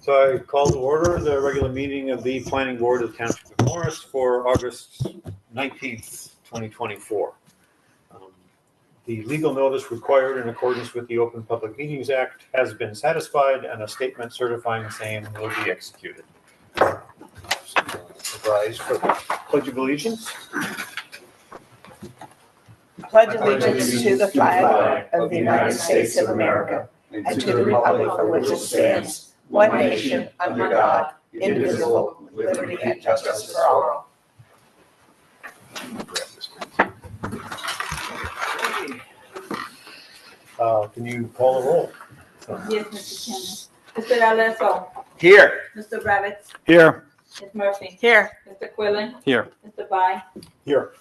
I call to order the regular meeting of the Planning Board of the Township of Morris for August 19th, 2024. The legal notice required in accordance with the Open Public Meetings Act has been satisfied and a statement certifying the same will be executed. Rise for the Pledge of Allegiance. Pledge allegiance to the flag of the United States of America and to the republic for which it stands, one nation, under God, indivisible, with liberty and justice for all. Can you call the roll? Yes, Mr. Chairman. Mr. Alonso. Here. Mr. Rabbit. Here. Ms. Murphy. Here. Mr. Quillen. Here. Mr. Bai. Here.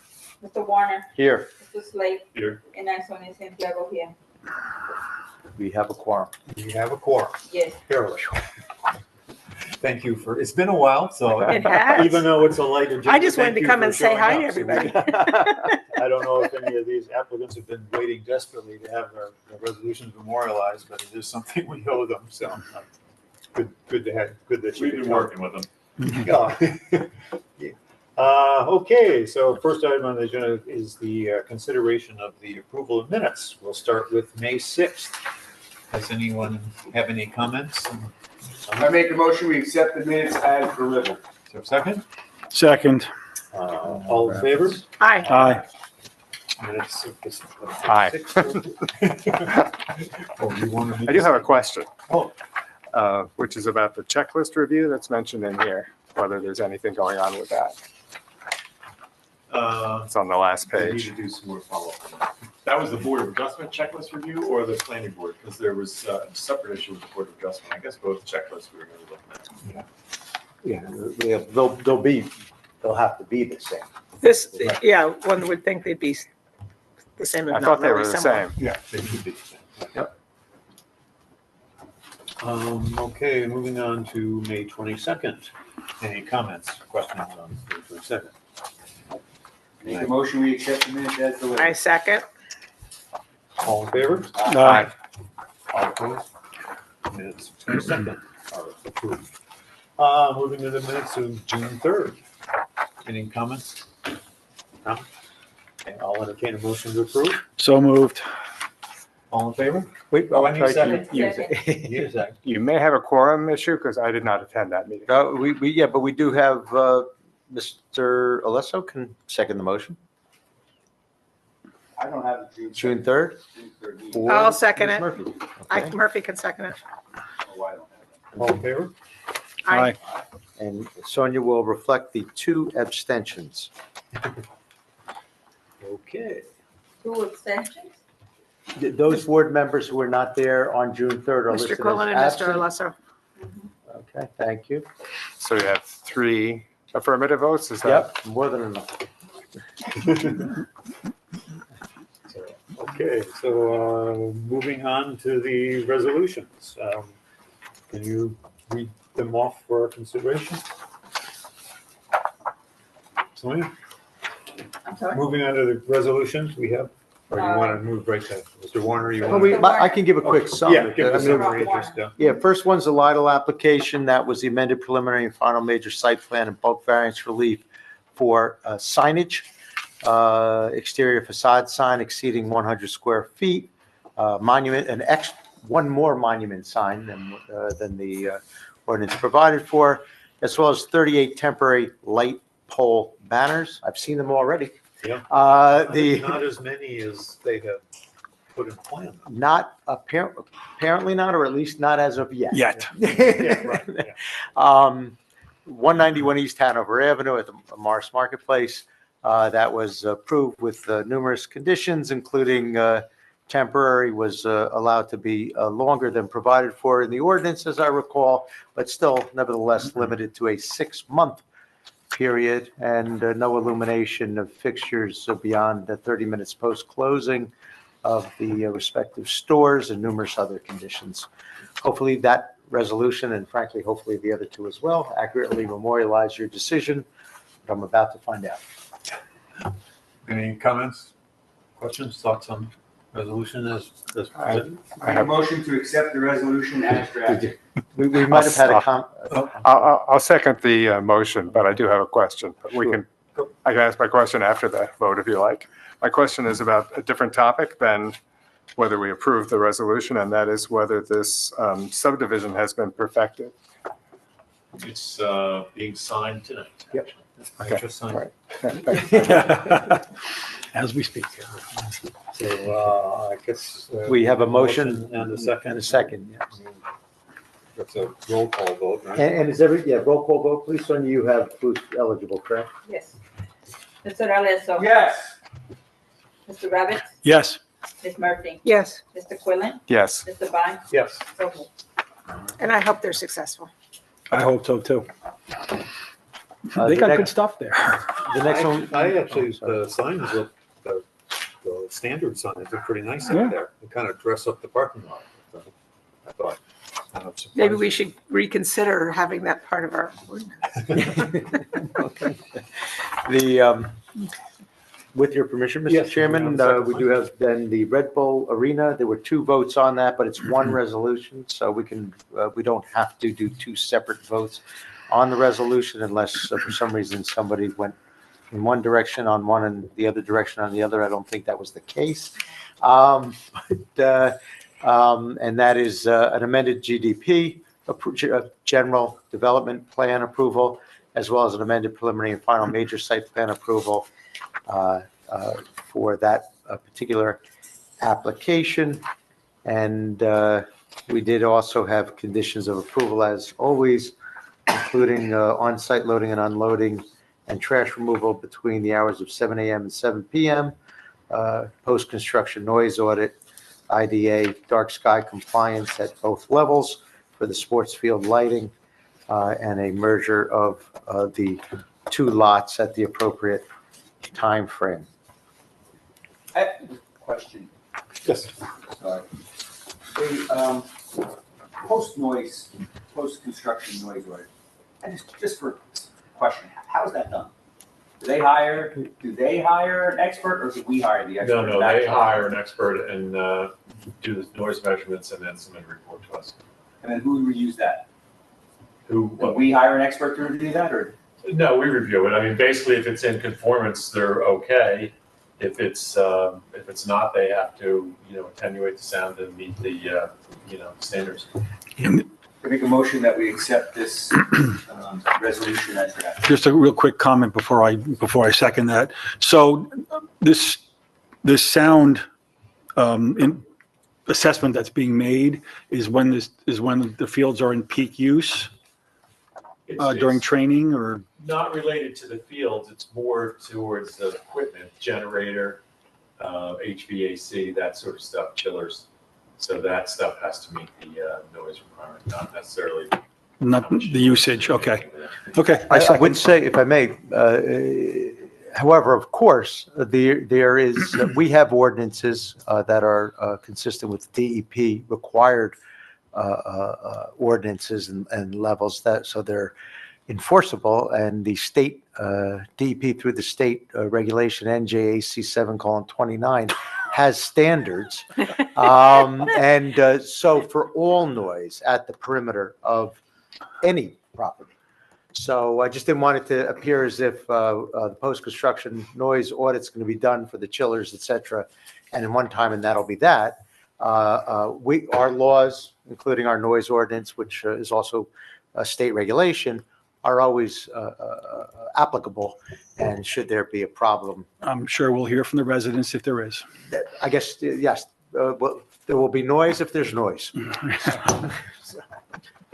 Mr. Warner. Here. Mr. Slade. Here. And I, Sonia Santiago, here. We have a quorum. You have a quorum. Yes. Here. Thank you for, it's been a while, so It has. even though it's a light agenda. I just wanted thank to you come for and say showing hi up. to everybody. I don't know if any of these applicants have been waiting desperately to have their resolutions memorialized, but it is something we owe them, so good to have, good that you We've could been come. working with them. Yeah. Okay, so first item on the agenda is the consideration of the approval of minutes. We'll start with May 6th. Does anyone have any comments? I make a motion, we accept the minutes as delivered. Is there a second? Second. All in favor? Hi. Aye. Minutes of this- Aye. 6th. Oh, you want to make I do have a question, Oh, which is about the checklist review that's mentioned in here, whether there's anything going on with that. It's on the last We need page. to do some more follow-up on that. That was the Board of Adjustment checklist review or the planning board? Because there was a separate issue with the Board of Adjustment. I guess both checklists we were going to look at. Yeah, they'll have to be the same. This, yeah, one would think they'd be the same, I if thought not they were really the similar. same. yeah, they should be. Yep. Okay, moving on to May 22nd. Any comments, questions on May 22nd? Make a motion, we accept the minutes as I delivered. second. All in favor? Aye. All opposed? Minutes of 22nd are approved. Moving to the minutes of June 3rd. Any comments? No? Okay, I'll entertain a motion to approve. So moved. All in favor? Wait, Oh, I need a second. Second. Yes, Zach. You may have a quorum issue because I did not attend that meeting. but we do have, Mr. Alesso can second the motion. I don't have it. June 3rd? I'll second it. Murphy. I, Murphy can second it. All in favor? Aye. And Sonia will reflect the 2 abstentions. Okay. 2 abstentions. Those board members who were not there on June 3rd are Mr. listed Quillen as and Mr. absent. Alesso. Okay, thank you. So you have 3 affirmative votes, is that? Yep, more than enough. Okay, so moving on to the resolutions. Can you read them off for our consideration? Sonia, I'm sorry. moving on to the resolutions we have, or you want to move right to Mr. Warner? You Well, want I can give a quick to? summary. Yeah, give I the mean, summary just, Yeah, first one's a Lidle application. That was the amended preliminary and final major site plan and bulk variance relief for signage, exterior facade sign exceeding 100 square feet, monument, one more monument sign than the ordinance provided for, as well as 38 temporary light pole banners. I've seen them already. Yeah. The not as many as they have put in plan. not apparently not, or at least not as of yet. Yet. Yeah, right, yeah. 191 East Hanover Avenue at the Morris Marketplace. That was approved with numerous conditions, including temporary was allowed to be longer than provided for in the ordinance, as I recall, but still nevertheless limited to a 6-month period, and no illumination of fixtures beyond 30 minutes post-closing of the respective stores, and numerous other conditions. Hopefully that resolution, and frankly, hopefully the other 2 as well, accurately memorialize your decision, but I'm about to find out. Any comments, questions, thoughts on Resolution as I presented. I have, motion to accept the resolution as drafted. We might have had a I'll second the motion, but I do have a question. But we Sure. can, I can ask my question after the vote if you like. My question is about a different topic than whether we approve the resolution, and that is whether this subdivision has been perfected. It's being signed tonight. Yep. I just signed. All right. As we speak. So, I guess. We have a motion And a second. And a second, yes. That's a roll call vote, right? And is every, roll call vote, please, Sonia, you have who's eligible, correct? Yes. Mr. Alonso. Yes. Mr. Rabbit. Yes. Ms. Murphy. Yes, Mr. Quillen. Yes. Mr. Vine. Yes. So moved. and I hope they're successful. I hope so too. Uh, They the got next- good stuff there. The next one. I actually, the signs look, the standard signs are pretty nice Yeah. out there. They kind of dress up the parking lot. I thought. kind of surprised. Maybe we should reconsider having that part of our ordinance. Okay. The, with your permission, Mr. Yes, Chairman, we have a we do have then the Red Bull Arena. There were 2 votes on that, but it's one resolution, so we can, we don't have to do 2 separate votes on the resolution unless for some reason somebody went in one direction on one and the other direction on the other. I don't think that was the case. And that is an amended GDP, General Development Plan approval, as well as an amended preliminary and final major site plan approval for that particular application. And we did also have conditions of approval, as always, including on-site loading and unloading and trash removal between the hours of 7 a.m. and 7 p.m., post-construction noise audit, IDA dark sky compliance at both levels for the sports field lighting, and a merger of the 2 lots at the appropriate time frame. Question. Yes. Sorry. The post-construction noise order. And just for question, how is that done? Do they hire an expert, or do we hire the expert? No, they hire an expert and do the noise measurements and then submit a report to us. And then who reviews that? Who, Do we hire an expert to review that, or? no, we review it. I mean, basically, if it's in conformance, they're okay. If it's not, they have to, attenuate the sound and meet the, standards. I make a motion that we accept this resolution as drafted. Just a real quick comment before I second that. So this sound assessment that's being made is when the fields are in peak use during It's training, or? not related to the fields. It's more towards the equipment, generator, HVAC, that sort of stuff, chillers. So that stuff has to meet the noise requirement, not necessarily. Not how much the usage, okay. Okay. I would say, if I may, however, of course, there is, we have ordinances that are consistent with DEP required ordinances and levels so they're enforceable, and the state DEP through the state regulation NJAC 7:29 has standards. So for all noise at the perimeter of any property. So I just didn't want it to appear as if the post-construction noise audit's going to be done for the chillers, et cetera, and in one time, and that'll be that. Our laws, including our noise ordinance, which is also a state regulation, are always applicable, and should there be a problem, I'm sure we'll hear from the residents if there is. I guess, yes, well, there will be noise if there's noise.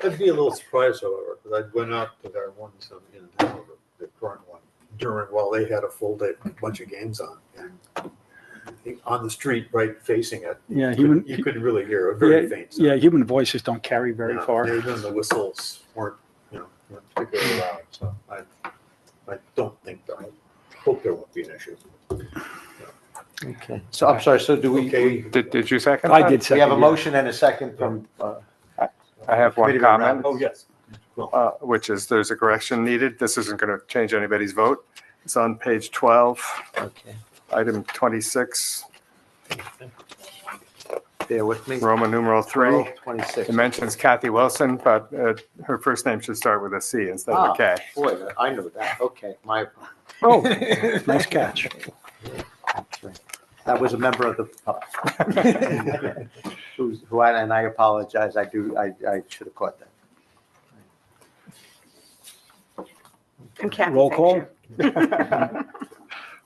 I'd be a little surprised, however, because I went out to their ones in the current one while they had a full day, bunch of games on, and on the street, right facing it, Yeah, you could really hear a very faint sound. yeah, human voices don't carry very Yeah, far. and then the whistles weren't particularly loud, so I don't think, I hope there won't be an issue. Okay. So I'm sorry, so do we? Okay. Did you second I that? did We second. have a yeah. motion and a second from, I have one Committee Member comment, Oh, yes. which is there's a correction needed. This isn't going to change anybody's vote. It's on page 12, okay. item 26. bear with me. Roman numeral 3. 26. It mentions Kathy Wilson, but her first name should start with a C instead of a K. Boy, I know that. Okay, my, Oh, nice catch. that's right. That was a member of the public. And I apologize. I should have caught that. And Kathy, Roll thank call? you.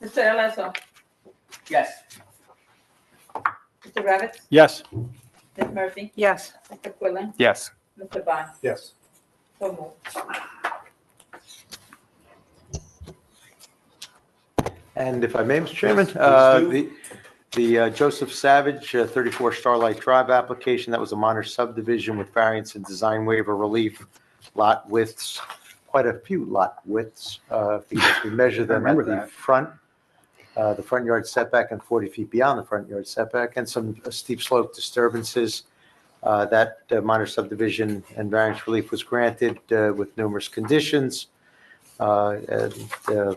Mr. Alonso, Yes. Mr. Rabbit, Yes. Ms. Murphy, Yes. Mr. Quillen, Yes. Mr. Bond, Yes. so moved. And if I may, Mr. Chairman, Please the Joseph Savage, 34 Starlight Drive application, that was a minor subdivision with variance and design waiver relief, lot widths, quite a few lot widths, because we measure them at remember the that. front yard setback and 40 feet beyond the front yard setback, and some steep slope disturbances. That minor subdivision and variance relief was granted with numerous conditions. Bear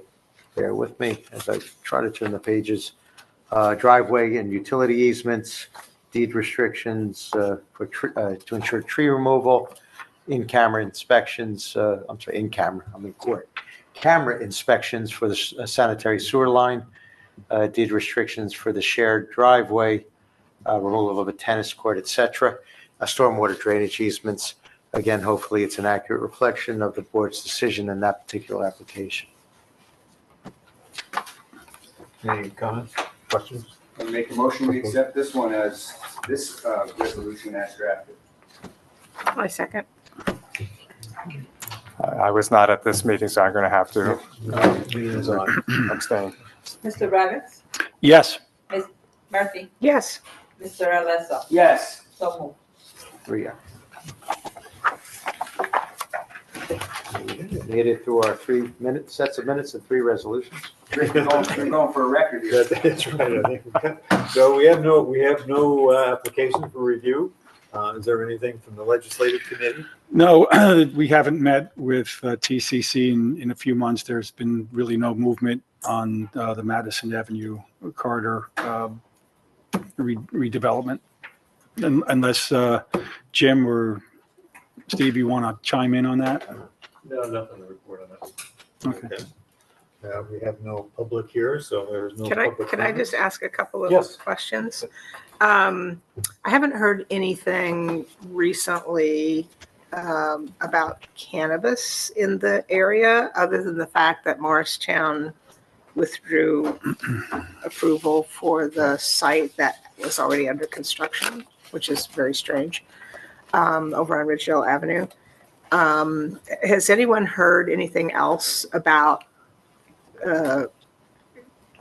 with me as I try to turn the pages. Driveway and utility easements, deed restrictions to ensure tree removal, in-camera inspections, I'm in court. Camera inspections for the sanitary sewer line, deed restrictions for the shared driveway, removal of a tennis court, et cetera, stormwater drainage easements. Again, hopefully it's an accurate reflection of the board's decision in that particular application. Any comments, questions? I make a motion, we accept this one as, this resolution as drafted. I second. I was not at this meeting, so I'm going to have to Meeting is on. abstain. Mr. Rabbit, Yes. Ms. Murphy, Yes. Mr. Alonso, Yes. so moved. 3. Made it through our 3 sets of minutes and 3 resolutions. Rick, you're going for a record here. That's right, I think. So we have no application for review. Is there anything from the legislative committee? No, we haven't met with TCC in a few months. There's been really no movement on the Madison Avenue corridor redevelopment. Unless Jim or Steve, you want to chime in on that? No, nothing to report on that. Okay. We have no public here, so there's no Can I, public. can I just ask a couple of Yes. questions? I haven't heard anything recently about cannabis in the area, other than the fact that Morristown withdrew approval for the site that was already under construction, which is very strange, over on Ridgedale Avenue. Has anyone heard anything else about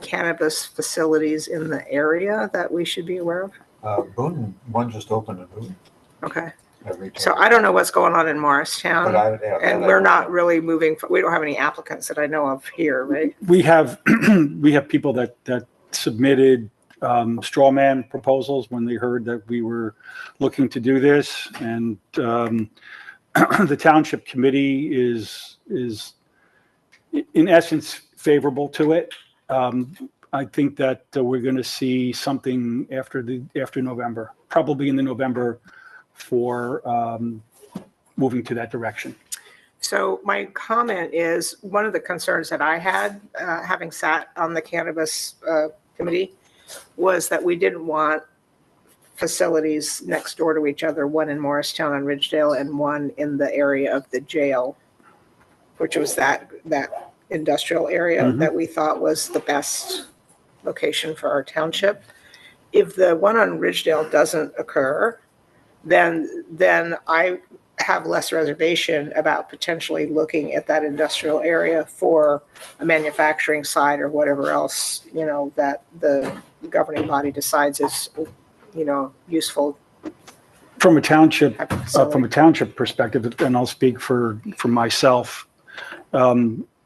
cannabis facilities in the area that we should be aware of? Boone, one just opened in Boone. Okay, so I don't know what's going on in Morristown, and we're not really moving, we don't have any applicants that I know of here, right? We have people that submitted straw man proposals when they heard that we were looking to do this, and the township committee is in essence favorable to it. I think that we're going to see something after November, probably in the November, for moving to that direction. So my comment is, one of the concerns that I had, having sat on the cannabis committee, was that we didn't want facilities next door to each other, one in Morristown and Ridgedale and one in the area of the jail, which was that industrial area Mhm. that we thought was the best location for our township. If the one on Ridgedale doesn't occur, then I have less reservation about potentially looking at that industrial area for a manufacturing site or whatever else, that the governing body decides is, useful. From a township type of facility. from a township perspective, and I'll speak for myself,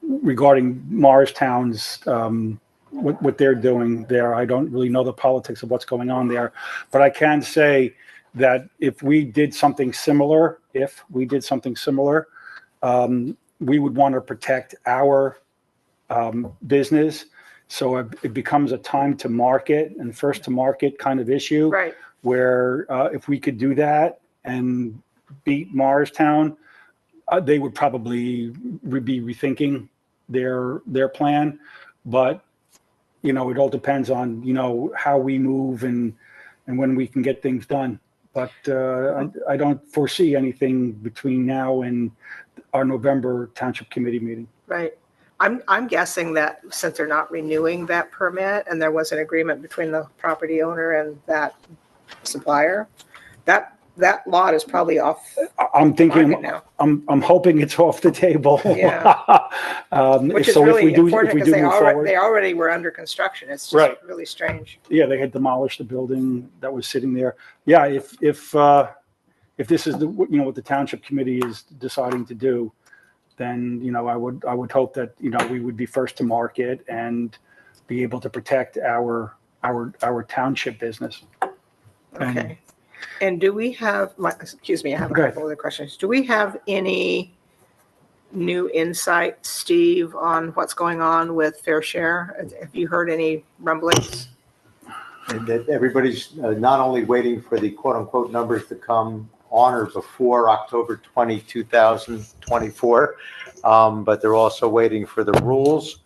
regarding Morristown's, what they're doing there. I don't really know the politics of what's going on there, but I can say that if we did something similar, we would want to protect our business. So it becomes a time to market and first to market kind of issue. Right. where if we could do that and beat Morristown, they would probably be rethinking their plan. But, you know, it all depends on, you know, how we move and when we can get things done. But I don't foresee anything between now and our November Township Committee meeting. Right. I'm guessing that since they're not renewing that permit and there was an agreement between the property owner and that supplier, that lot is probably off I'm market thinking, now. I'm hoping it's off the table. Yeah. Which is So if really we do, important if we because do move forward, they already were under construction. It's just Right. really strange. yeah, they had demolished the building that was sitting there. Yeah, if this is the, you know, what the Township Committee is deciding to do, then, you know, I would hope that, you know, we would be first to market and be able to protect our township business. And- Okay. And do we have, excuse me, I have a Go ahead. couple other questions. Do we have any new insight, Steve, on what's going on with Fair Share? Have you heard any rumblings? And that everybody's not only waiting for the quote-unquote numbers to come on or before October 20, 2024, but they're also waiting for the rules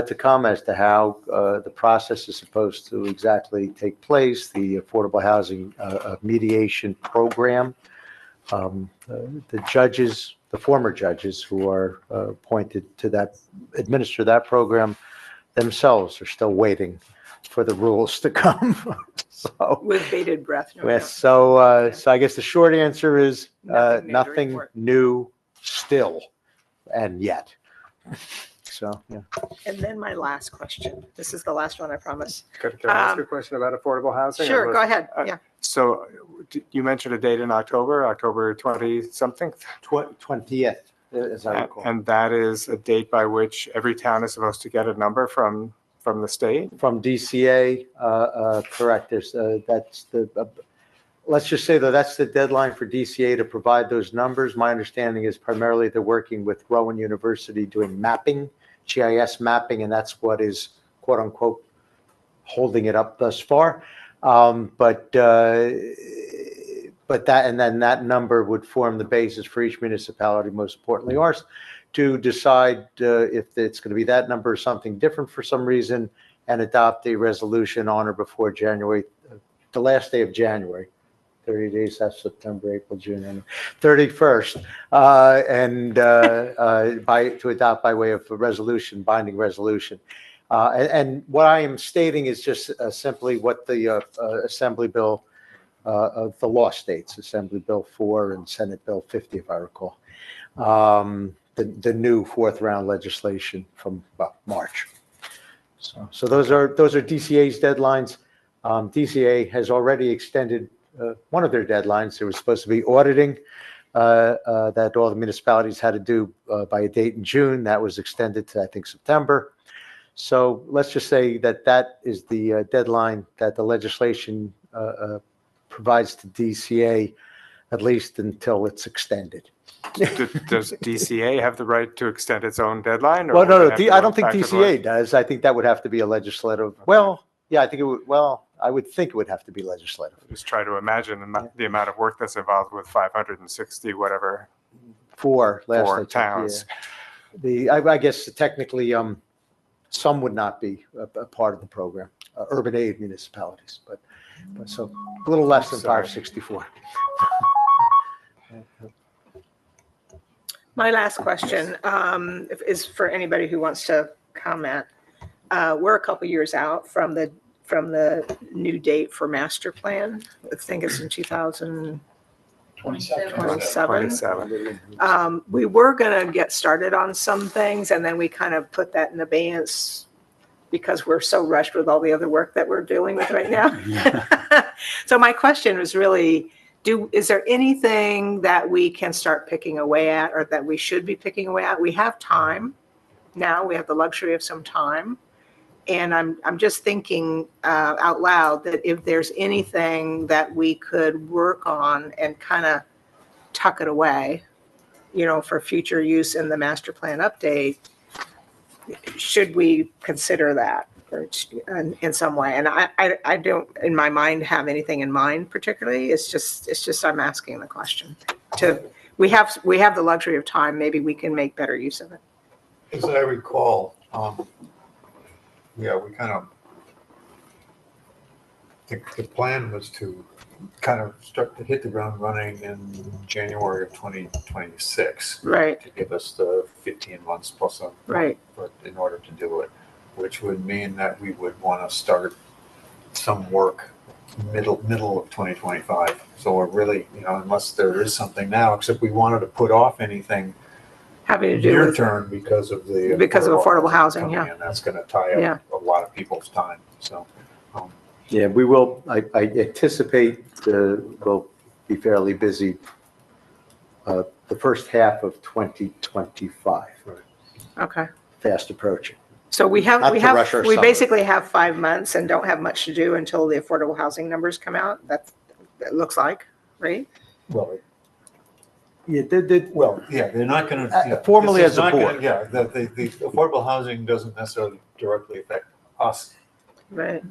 to come as to how the process is supposed to exactly take place, the Affordable Housing Mediation Program. The judges, the former judges who are appointed to that, administer that program themselves are still waiting for the rules to come. So, With bated breath, no yes, doubt. so I guess the short answer is Nothing new to nothing report. new still and yet. So, yeah. And then my last question. This is the last one, I promise. Can I ask a question about affordable housing? Sure, Or- go ahead. uh, Yeah. So you mentioned a date in October 20-something? 20th, as I recall. And that is a date by which every town is supposed to get a number from the state? From DCA, correct, that's let's just say though, that's the deadline for DCA to provide those numbers. My understanding is primarily they're working with Rowan University doing mapping, GIS mapping, and that's what is quote unquote holding it up thus far. But that, and then that number would form the basis for each municipality, most importantly ours, to decide if it's going to be that number or something different for some reason, and adopt a resolution on or before January, the last day of January. 30 days, that's September, April, June, and 31st, to adopt by way of a resolution, binding resolution. And what I am stating is just simply what the Assembly Bill, the law states, Assembly Bill 4 and Senate Bill 50, if I recall. The new fourth round legislation from March. So those are DCA's deadlines. DCA has already extended one of their deadlines. There was supposed to be auditing that all the municipalities had to do by a date in June. That was extended to, I think, September. So let's just say that that is the deadline that the legislation provides to DCA, at least until it's extended. Does DCA have the right to extend its own deadline? or Well, would no, it no, have to I go don't think back to the DCA does. I think that would have to be a legislative, well, yeah, I think it would, well, I would think it would have to be legislative. Just try to imagine the amount of work that's involved with 560 whatever For last I for checked, towns. yeah. I guess technically, some would not be a part of the program, urban aid municipalities, but so a little less than Sorry. 564. My last question is for anybody who wants to comment. We're a couple years out from the new date for master plan. I think it's in 2027. 27. We were going to get started on some things, and then we kind of put that in abeyance because we're so rushed with all the other work that we're dealing with right now. So my question was really, is there anything that we can start picking away at, or that we should be picking away at? We have time now. We have the luxury of some time. And I'm just thinking out loud that if there's anything that we could work on and kind of tuck it away, you know, for future use in the master plan update, should we consider that? approach in some way. And I don't, in my mind, have anything in mind particularly. It's just I'm asking the question. We have the luxury of time. Maybe we can make better use of it. As I recall, yeah, we kind of, the plan was to kind of start to hit the ground running in January of 2026. Right, To give us the 15 months plus a right. in order to do it, which would mean that we would want to start some work middle of 2025. So we're really, unless there is something now, except we wanted to put off anything Having to do near with, term because of affordable housing, coming yeah. in. That's going to tie Yeah. up a lot of people's time. So, Yeah, we will, I anticipate we'll be fairly busy the first half of 2025, Okay. fast approaching. So we Not to rush our we summer. basically have 5 months and don't have much to do until the affordable housing numbers come out. That looks like, right? well, Yeah, yeah, they're not going to. Formally as a board. Yeah, the affordable housing doesn't necessarily directly affect us Right.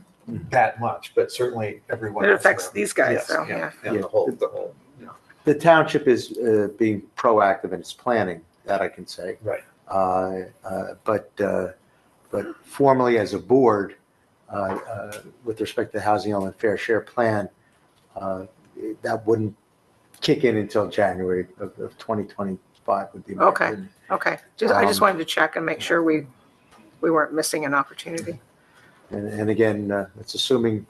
that much, but certainly everyone. It else affects around. these guys, Yes, though, yeah, yeah. and the whole. the township is being proactive in its planning, that I can say. Right. But formally as a board, with respect to the Housing Element Fair Share Plan, that wouldn't kick in until January of 2025 would be my Okay. opinion. Okay. I just wanted to check and make sure we weren't missing an opportunity. And again, it's assuming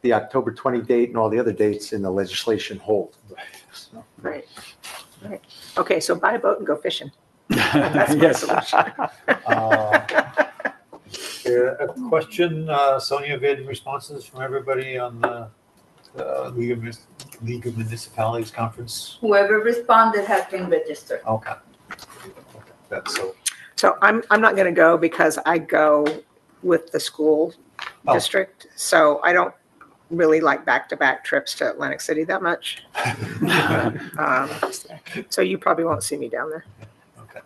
the October 20 date and all the other dates in the legislation hold. So, Right. Right. Okay, so buy a boat and go fishing. That's my Yes. solution. A question, Sonia, have you had any responses from everybody on the League of Municipalities Conference? Whoever responded has been registered. Okay. That's so. So I'm not going to go because I go with the school Oh. district. So I don't really like back-to-back trips to Atlantic City that much. So you probably won't see me down there. Okay.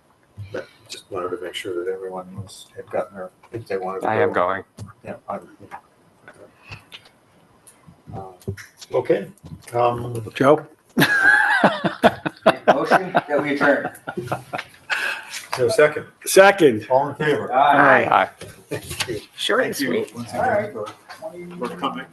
But just wanted to make sure that everyone had gotten their, if they wanted to go. I am going. Yeah. Okay. Joe? Motion that we adjourn. So second, Second. all in favor? Aye. Aye. Thank you. Short and Thank you sweet. once All again right. for coming.